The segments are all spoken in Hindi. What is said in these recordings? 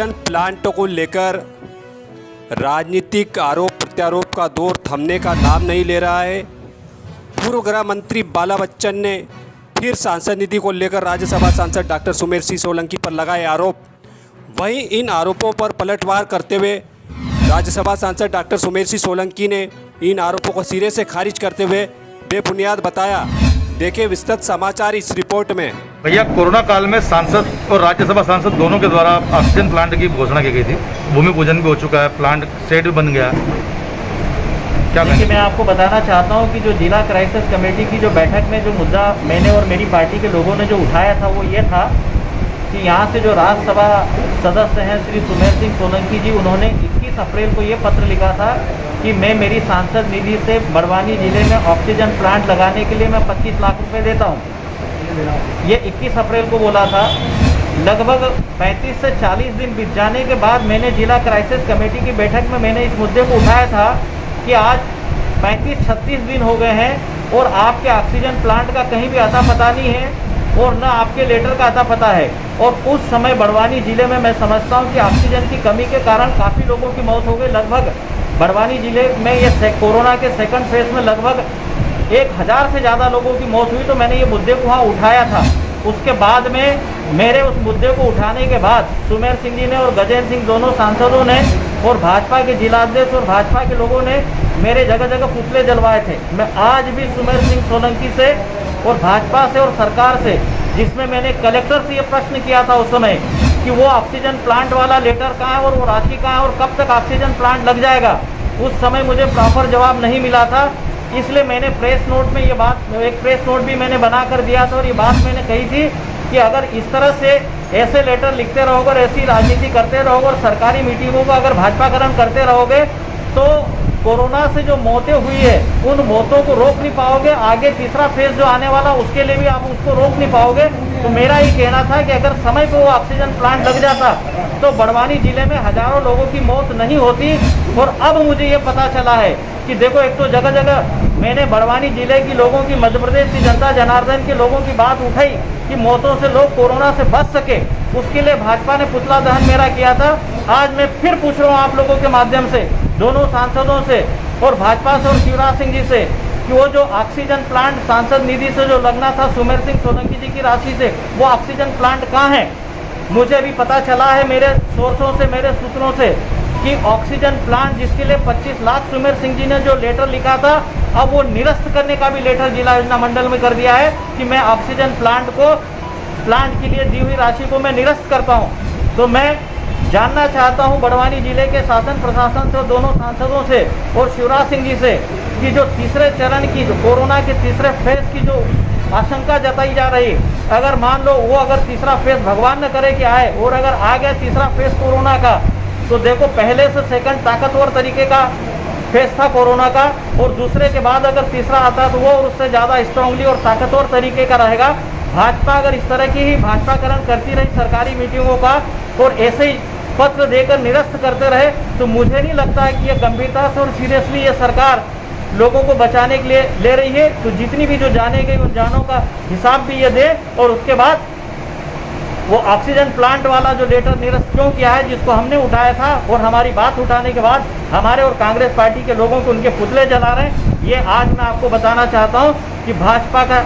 ऑक्सीजन प्लांट को लेकर राजनीतिक आरोप प्रत्यारोप का दौर थमने का नाम नहीं ले रहा है। पूर्व गृह मंत्री बाला बच्चन ने फिर सांसद निधि को लेकर राज्यसभा सांसद डॉक्टर सुमेर सिंह सोलंकी पर लगाए आरोप। वहीं इन आरोपों पर पलटवार करते हुए राज्यसभा सांसद डॉक्टर सुमेर सिंह सोलंकी ने इन आरोपों को सिरे से खारिज करते हुए बेबुनियाद बताया। देखिए विस्तृत समाचार इस रिपोर्ट में। भैया, कोरोना काल में सांसद और राज्यसभा सांसद दोनों के द्वारा ऑक्सीजन प्लांट की घोषणा की गई थी। भूमि पूजन भी हो चुका है, प्लांट सेट भी बन गया। क्या देखिए, मैं आपको बताना चाहता हूं कि जो जिला क्राइसिस कमेटी की जो बैठक में जो मुद्दा मैंने और मेरी पार्टी के लोगों ने जो उठाया था वो ये था कि यहाँ से जो राज्यसभा सदस्य हैं श्री सुमेर सिंह सोलंकी जी, उन्होंने 21 अप्रैल को ये पत्र लिखा था कि मैं मेरी सांसद निधि से बड़वानी जिले में ऑक्सीजन प्लांट लगाने के लिए मैं 25 लाख रुपए देता हूँ। ये 21 अप्रैल को बोला था। लगभग 35 से 40 दिन बीत जाने के बाद मैंने जिला क्राइसिस कमेटी की बैठक में मैंने इस मुद्दे को उठाया था कि आज 35-36 दिन हो गए हैं और आपके ऑक्सीजन प्लांट का कहीं भी अता पता नहीं है और न आपके लेटर का अता पता है। और उस समय बड़वानी जिले में मैं समझता हूँ कि ऑक्सीजन की कमी के कारण काफ़ी लोगों की मौत हो गई। लगभग बड़वानी जिले में ये कोरोना के सेकंड फेज में लगभग 1000 से ज़्यादा लोगों की मौत हुई। तो मैंने ये मुद्दे को वहाँ उठाया था। उसके बाद में मेरे उस मुद्दे को उठाने के बाद सुमेर सिंह जी ने और गजेंद्र सिंह दोनों सांसदों ने और भाजपा के जिलाध्यक्ष और भाजपा के लोगों ने मेरे जगह जगह पुतले जलवाए थे। मैं आज भी सुमेर सिंह सोलंकी से और भाजपा से और सरकार से, जिसमें मैंने कलेक्टर से ये प्रश्न किया था उस समय कि वो ऑक्सीजन प्लांट वाला लेटर कहाँ है और वो राशि कहाँ है और कब तक ऑक्सीजन प्लांट लग जाएगा, उस समय मुझे प्रॉपर जवाब नहीं मिला था। इसलिए मैंने प्रेस नोट में ये बात, एक प्रेस नोट भी मैंने बना कर दिया था और ये बात मैंने कही थी कि अगर इस तरह से ऐसे लेटर लिखते रहोगे और ऐसी राजनीति करते रहोगे और सरकारी मीटिंगों का अगर भाजपाकरण करते रहोगे तो कोरोना से जो मौतें हुई है उन मौतों को रोक नहीं पाओगे। आगे तीसरा फेज जो आने वाला उसके लिए भी आप उसको रोक नहीं पाओगे। तो मेरा ये कहना था कि अगर समय पे वो ऑक्सीजन प्लांट लग जाता तो बड़वानी जिले में हजारों लोगों की मौत नहीं होती। और अब मुझे ये पता चला है कि देखो, एक तो जगह जगह मैंने बड़वानी जिले की लोगों की, मध्य प्रदेश की जनता जनार्दन के लोगों की बात उठाई कि मौतों से लोग कोरोना से बच सके, उसके लिए भाजपा ने पुतला दहन मेरा किया था। आज मैं फिर पूछ रहा हूँ आप लोगों के माध्यम से, दोनों सांसदों से और भाजपा से और शिवराज सिंह जी से, कि वो जो ऑक्सीजन प्लांट सांसद निधि से जो लगना था सुमेर सिंह सोलंकी जी की राशि से, वो ऑक्सीजन प्लांट कहाँ है? मुझे अभी पता चला है मेरे सोर्सों से, मेरे सूत्रों से, कि ऑक्सीजन प्लांट जिसके लिए 25 लाख सुमेर सिंह जी ने जो लेटर लिखा था, अब वो निरस्त करने का भी लेटर जिला योजना मंडल में कर दिया है कि मैं ऑक्सीजन प्लांट के लिए दी हुई राशि को मैं निरस्त करता हूँ। तो मैं जानना चाहता हूं बड़वानी जिले के शासन प्रशासन से और दोनों सांसदों से और शिवराज सिंह जी से कि जो तीसरे चरण की, जो कोरोना के तीसरे फेज की जो आशंका जताई जा रही, अगर मान लो वो अगर तीसरा फेज भगवान न करे कि आए और अगर आ गया तीसरा फेज कोरोना का, तो देखो पहले से सेकंड ताकतवर तरीके का फेज था कोरोना का और दूसरे के बाद अगर तीसरा आता तो वो उससे ज़्यादा स्ट्रांगली और ताकतवर तरीके का रहेगा। भाजपा अगर इस तरह की ही भाजपाकरण करती रही सरकारी मीटिंगों का और ऐसे ही पत्र देकर निरस्त करते रहे, तो मुझे नहीं लगता है कि ये गंभीरता से और सीरियसली ये सरकार लोगों को बचाने के लिए ले रही है। तो जितनी भी जो जाने गई उन जानों का हिसाब भी ये दे और उसके बाद वो ऑक्सीजन प्लांट वाला जो लेटर निरस्त क्यों किया है, जिसको हमने उठाया था और हमारी बात उठाने के बाद हमारे और कांग्रेस पार्टी के लोगों को उनके पुतले जला रहे हैं, ये आज मैं आपको बताना चाहता हूँ कि भाजपा का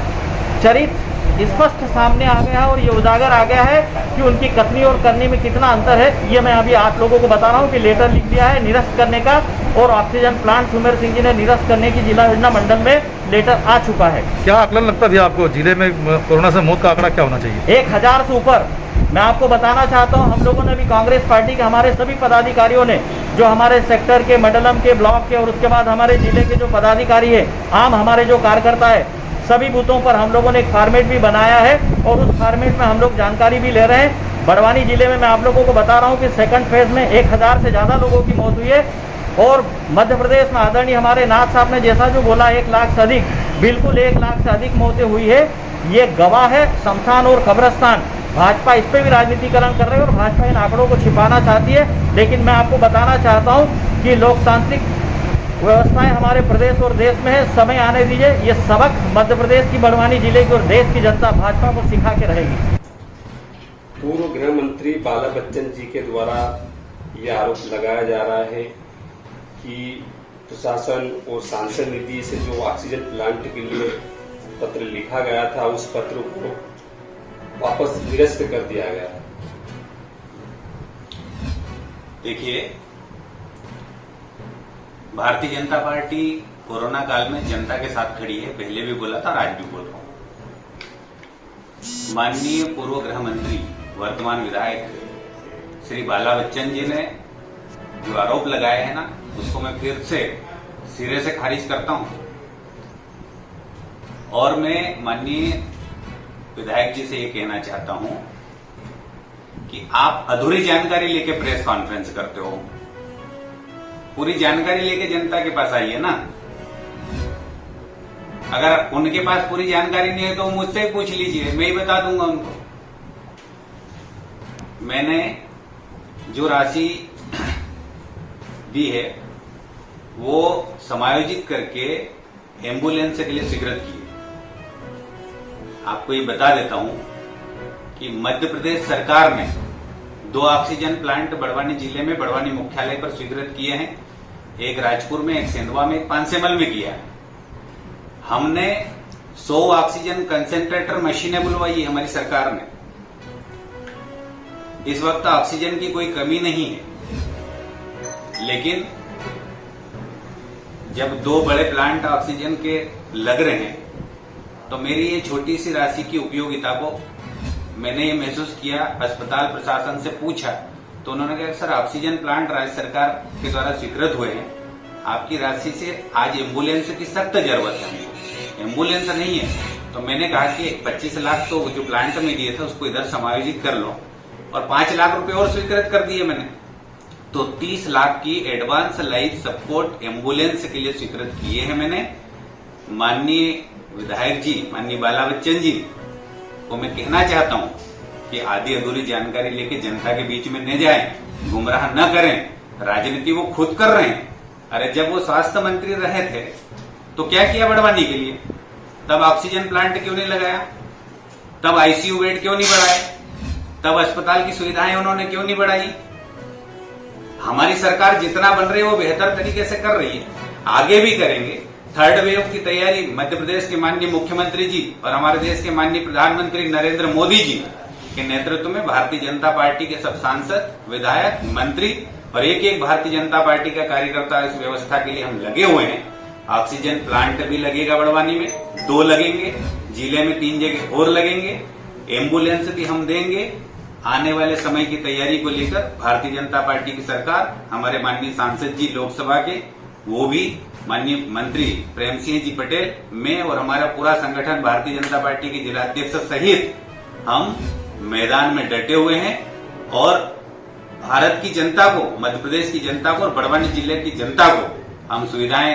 चरित्र स्पष्ट सामने आ गया है और ये उजागर आ गया है कि उनकी कथनी और करनी में कितना अंतर है। ये मैं अभी आप लोगों को बता रहा हूँ कि लेटर लिख दिया है निरस्त करने का और ऑक्सीजन प्लांट सुमेर सिंह जी ने निरस्त करने की जिला योजना मंडल में लेटर आ चुका है। क्या आकलन लगता है आपको, जिले में कोरोना से मौत का आंकड़ा क्या होना चाहिए? 1000 से ऊपर। मैं आपको बताना चाहता हूँ, हम लोगों ने भी कांग्रेस पार्टी के हमारे सभी पदाधिकारियों ने, जो हमारे सेक्टर के, मंडलम के, ब्लॉक के और उसके बाद हमारे जिले के जो पदाधिकारी है, आम हमारे जो कार्यकर्ता है, सभी बूथों पर हम लोगों ने एक फॉर्मेट भी बनाया है और उस फॉर्मेट में हम लोग जानकारी भी ले रहे हैं। बड़वानी जिले में मैं आप लोगों को बता रहा हूं कि सेकंड फेज में 1000 से ज़्यादा लोगों की मौत हुई है और मध्य प्रदेश में आदरणीय हमारे नाथ साहब ने जैसा जो बोला 1 लाख से अधिक, बिल्कुल 1 लाख से अधिक मौतें हुई है। ये गवाह है शमशान और कब्रस्तान। भाजपा इस पर भी राजनीतिकरण कर रही है और भाजपा इन आंकड़ों को छिपाना चाहती है। लेकिन मैं आपको बताना चाहता हूँ कि लोकतांत्रिक व्यवस्थाएं हमारे प्रदेश और देश में है, समय आने दीजिए। ये सबक मध्य प्रदेश की बड़वानी जिले की और देश की जनता भाजपा को सिखा के रहेगी। पूर्व गृह मंत्री बाला बच्चन जी के द्वारा यह आरोप लगाया जा रहा है कि प्रशासन और सांसद निधि से जो ऑक्सीजन प्लांट के लिए पत्र लिखा गया था उस पत्र को वापस निरस्त कर दिया गया। देखिए, भारतीय जनता पार्टी कोरोना काल में जनता के साथ खड़ी है। पहले भी बोला था और आज भी बोल रहा हूं। माननीय पूर्व गृह मंत्री वर्तमान विधायक श्री बाला बच्चन जी ने जो आरोप लगाए हैं ना, उसको मैं फिर से सिरे से खारिज करता हूं। और मैं माननीय विधायक जी से ये कहना चाहता हूं कि आप अधूरी जानकारी लेके प्रेस कॉन्फ्रेंस करते हो। पूरी जानकारी लेके जनता के पास आइए ना। अगर उनके पास पूरी जानकारी नहीं है तो मुझसे ही पूछ लीजिए, मैं ही बता दूंगा उनको। मैंने जो राशि दी है वो समायोजित करके एम्बुलेंस के लिए स्वीकृत की है। आपको ये बता देता हूं कि मध्य प्रदेश सरकार ने 2 ऑक्सीजन प्लांट बड़वानी जिले में बड़वानी मुख्यालय पर स्वीकृत किए हैं। एक राजपुर में, एक सेंधवा में, एक पांसेमल में किया है। हमने 100 ऑक्सीजन कंसेंट्रेटर मशीनें बुलवाई है हमारी सरकार ने। इस वक्त ऑक्सीजन की कोई कमी नहीं है, लेकिन जब 2 बड़े प्लांट ऑक्सीजन के लग रहे हैं तो मेरी ये छोटी सी राशि की उपयोगिता को मैंने ये महसूस किया। अस्पताल प्रशासन से पूछा तो उन्होंने कहा सर ऑक्सीजन प्लांट राज्य सरकार के द्वारा स्वीकृत हुए हैं, आपकी राशि से आज एम्बुलेंस की सख्त जरूरत है। एम्बुलेंस नहीं है तो मैंने कहा कि 25 लाख तो जो प्लांट में दिए थे उसको इधर समायोजित कर लो, और 5 लाख रुपए और स्वीकृत कर दिए मैंने। तो 30 लाख की एडवांस लाइफ सपोर्ट एम्बुलेंस के लिए स्वीकृत किए हैं मैंने। माननीय विधायक जी, माननीय बाला बच्चन जी को मैं कहना चाहता हूं कि आधी अधूरी जानकारी लेके जनता के बीच में न जाएं, गुमराह न करें। राजनीति वो खुद कर रहे हैं। अरे जब वो स्वास्थ्य मंत्री रहे थे तो क्या किया बड़वानी के लिए? तब ऑक्सीजन प्लांट क्यों नहीं लगाया? तब आईसीयू बेड क्यों नहीं बढ़ाए? तब अस्पताल की सुविधाएं उन्होंने क्यों नहीं बढ़ाई? हमारी सरकार जितना बन रही है वो बेहतर तरीके से कर रही है, आगे भी करेंगे। 3rd वेव की तैयारी मध्य प्रदेश के माननीय मुख्यमंत्री जी और हमारे देश के माननीय प्रधानमंत्री नरेंद्र मोदी जी के नेतृत्व में भारतीय जनता पार्टी के सब सांसद, विधायक, मंत्री और एक भारतीय जनता पार्टी का कार्यकर्ता इस व्यवस्था के लिए हम लगे हुए हैं। ऑक्सीजन प्लांट भी लगेगा बड़वानी में, 2 लगेंगे, जिले में 3 जगह और लगेंगे। एम्बुलेंस भी हम देंगे। आने वाले समय की तैयारी को लेकर भारतीय जनता पार्टी की सरकार, हमारे माननीय सांसद जी लोकसभा के, वो भी माननीय मंत्री प्रेम सिंह जी पटेल, मैं और हमारा पूरा संगठन भारतीय जनता पार्टी के जिलाध्यक्ष सहित हम मैदान में डटे हुए हैं और भारत की जनता को, मध्य प्रदेश की जनता को और बड़वानी जिले की जनता को हम सुविधाएं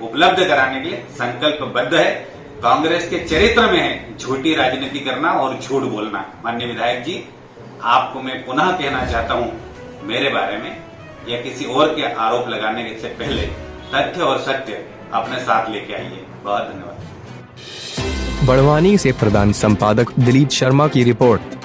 उपलब्ध कराने के लिए संकल्पबद्ध है। कांग्रेस के चरित्र में है झूठी राजनीति करना और झूठ बोलना। माननीय विधायक जी, आपको मैं पुनः कहना चाहता हूं, मेरे बारे में या किसी और के आरोप लगाने से पहले तथ्य और सत्य अपने साथ लेके आइए। बहुत धन्यवाद। बड़वानी से प्रधान संपादक दिलीप शर्मा की रिपोर्ट।